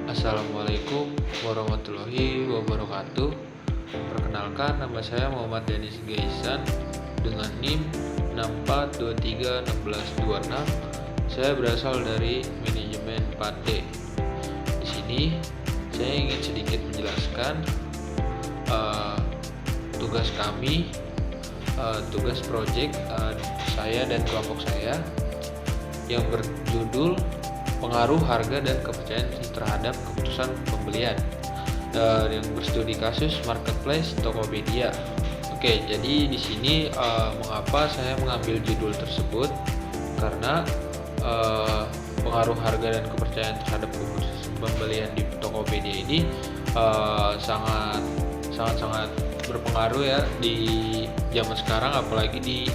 Assalamualaikum warahmatullahi wabarakatuh. Perkenalkan, nama saya Muhammad Denis Gaisan dengan NIM 64231626. Saya berasal dari manajemen 4D. Di sini saya ingin sedikit menjelaskan tugas kami, tugas proyek saya dan kelompok saya yang berjudul pengaruh harga dan kepercayaan terhadap keputusan pembelian, yang berstudi kasus marketplace Tokopedia. Oke, jadi di sini mengapa saya mengambil judul tersebut? Karena pengaruh harga dan kepercayaan terhadap keputusan pembelian di Tokopedia ini sangat berpengaruh ya di zaman sekarang, apalagi di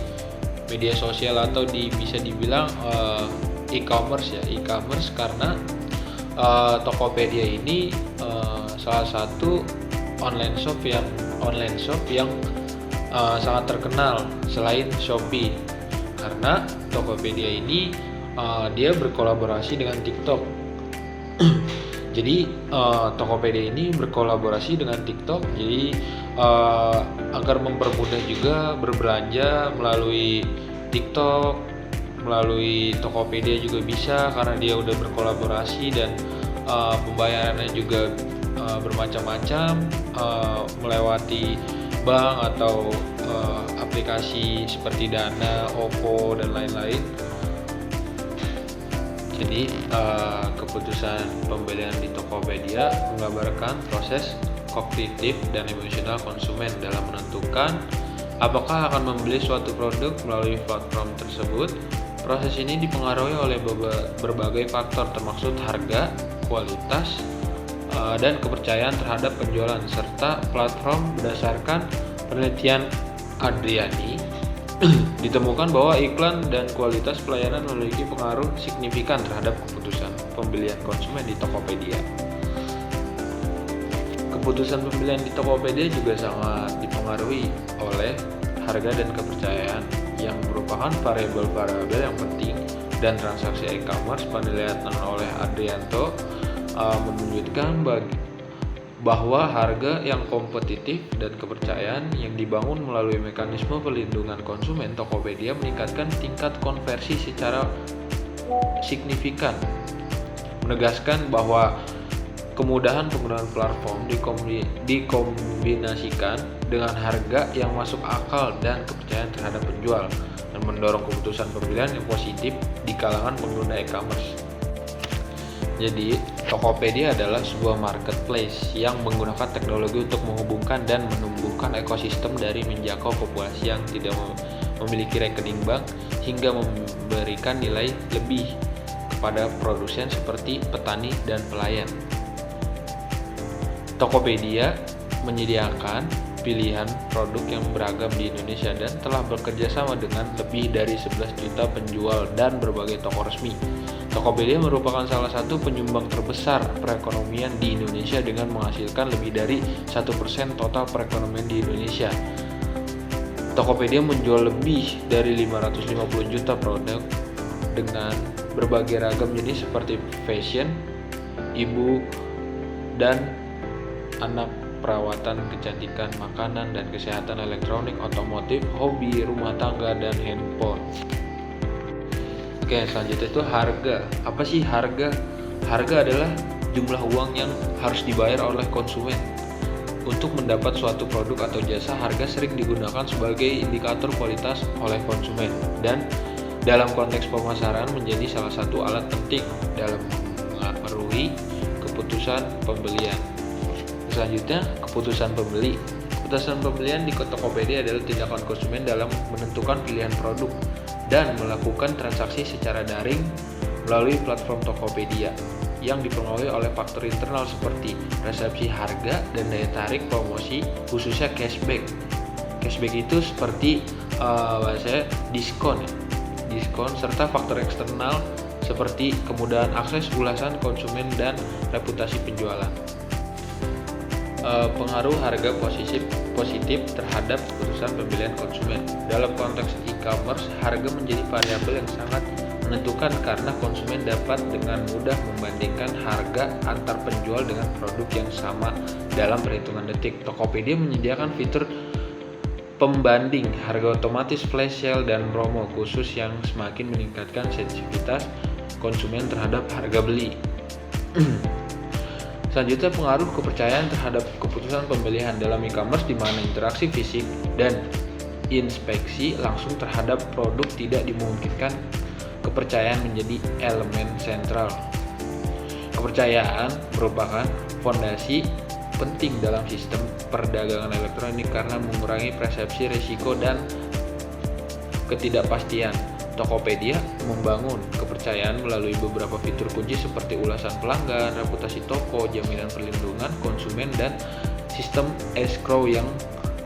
media sosial atau bisa dibilang e-commerce karena Tokopedia ini salah satu online shop yang sangat terkenal selain Shopee, karena Tokopedia ini dia berkolaborasi dengan TikTok. Jadi Tokopedia ini berkolaborasi dengan TikTok, jadi agar mempermudah juga berbelanja melalui TikTok. Melalui Tokopedia juga bisa, karena dia udah berkolaborasi, dan pembayarannya juga bermacam-macam, melewati bank atau aplikasi seperti Dana, OVO, dan lain-lain. Jadi keputusan pembelian di Tokopedia menggambarkan proses kognitif dan emosional konsumen dalam menentukan apakah akan membeli suatu produk melalui platform tersebut. Proses ini dipengaruhi oleh berbagai faktor, termasuk harga, kualitas, dan kepercayaan terhadap penjualan, serta platform. Berdasarkan penelitian Adriani, ditemukan bahwa iklan dan kualitas pelayanan memiliki pengaruh signifikan terhadap keputusan pembelian konsumen di Tokopedia. Keputusan pembelian di Tokopedia juga sangat dipengaruhi oleh harga dan kepercayaan, yang merupakan variabel yang penting, dan transaksi e-commerce penilaian oleh Adrianto menunjukkan bahwa harga yang kompetitif dan kepercayaan yang dibangun melalui mekanisme pelindungan konsumen Tokopedia meningkatkan tingkat konversi secara signifikan, menegaskan bahwa kemudahan penggunaan platform dikombinasikan dengan harga yang masuk akal dan kepercayaan terhadap penjual, dan mendorong keputusan pembelian yang positif di kalangan pengguna e-commerce. Jadi, Tokopedia adalah sebuah marketplace yang menggunakan teknologi untuk menghubungkan dan menumbuhkan ekosistem dari menjangkau populasi yang tidak memiliki rekening bank hingga memberikan nilai lebih kepada produsen seperti petani dan pelayan. Tokopedia menyediakan pilihan produk yang beragam di Indonesia dan telah bekerja sama dengan lebih dari 11 juta penjual dan berbagai toko resmi. Tokopedia merupakan salah satu penyumbang terbesar perekonomian di Indonesia dengan menghasilkan lebih dari 1% total perekonomian di Indonesia. Tokopedia menjual lebih dari 550 juta produk dengan berbagai ragam jenis seperti fashion, ibu dan anak, perawatan, kecantikan, makanan dan kesehatan, elektronik, otomotif, hobi, rumah tangga, dan handphone. Oke, selanjutnya itu harga. Apa sih harga? Harga adalah jumlah uang yang harus dibayar oleh konsumen untuk mendapat suatu produk atau jasa. Harga sering digunakan sebagai indikator kualitas oleh konsumen, dan dalam konteks pemasaran menjadi salah satu alat penting dalam mengaruhi keputusan pembelian. Selanjutnya, keputusan pembeli. Keputusan pembelian di Tokopedia adalah tindakan konsumen dalam menentukan pilihan produk dan melakukan transaksi secara daring melalui platform Tokopedia yang dipengaruhi oleh faktor internal seperti persepsi harga dan daya tarik promosi, khususnya cashback. Cashback itu seperti bahasanya diskon serta faktor eksternal seperti kemudahan akses, ulasan konsumen, dan reputasi penjualan. Pengaruh harga positif terhadap keputusan pembelian konsumen. Dalam konteks e-commerce, harga menjadi variabel yang sangat menentukan karena konsumen dapat dengan mudah membandingkan harga antar penjual dengan produk yang sama dalam perhitungan detik. Tokopedia menyediakan fitur pembanding harga otomatis, flash sale, dan promo khusus yang semakin meningkatkan sensitivitas konsumen terhadap harga beli. Selanjutnya, pengaruh kepercayaan terhadap keputusan pembelian dalam e-commerce, di mana interaksi fisik dan inspeksi langsung terhadap produk tidak dimungkinkan. Kepercayaan menjadi elemen sentral. Kepercayaan merupakan fondasi penting dalam sistem perdagangan elektronik karena mengurangi persepsi risiko dan ketidakpastian. Tokopedia membangun kepercayaan melalui beberapa fitur kunci seperti ulasan pelanggan, reputasi toko, jaminan perlindungan konsumen, dan sistem escrow yang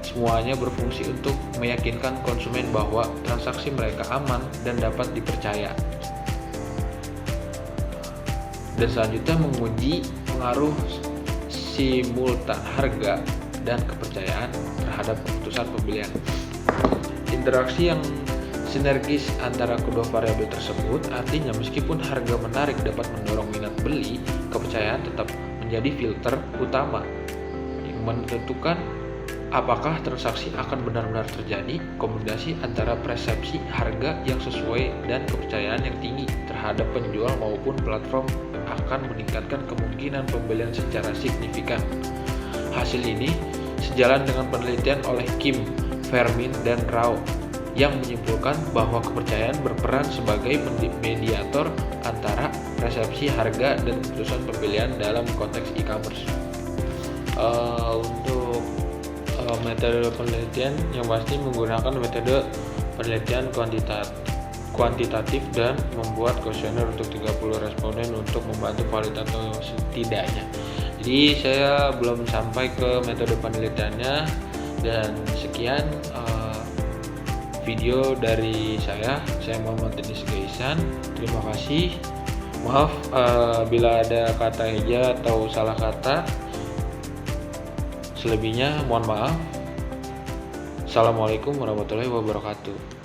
semuanya berfungsi untuk meyakinkan konsumen bahwa transaksi mereka aman dan dapat dipercaya. Dan selanjutnya, menguji pengaruh simultan harga dan kepercayaan terhadap keputusan pembelian. Interaksi yang sinergis antara kedua variabel tersebut, artinya meskipun harga menarik dapat mendorong minat beli, kepercayaan tetap menjadi filter utama yang menentukan apakah transaksi akan benar-benar terjadi. Kombinasi antara persepsi harga yang sesuai dan kepercayaan yang tinggi terhadap penjual maupun platform akan meningkatkan kemungkinan pembelian secara signifikan. Hasil ini sejalan dengan penelitian oleh Kim, Vermin, dan Rao yang menyimpulkan bahwa kepercayaan berperan sebagai mediator antara persepsi harga dan keputusan pembelian dalam konteks e-commerce. Untuk metode penelitian yang pasti menggunakan metode penelitian kuantitatif dan membuat kuesioner untuk 30 responden untuk membantu validator atau setidaknya. Jadi saya belum sampai ke metode penelitiannya, dan sekian video dari saya Muhammad Denis Gaisan. Terima kasih. Maaf bila ada kata eja atau salah kata. Selebihnya mohon maaf. Assalamualaikum warahmatullahi wabarakatuh.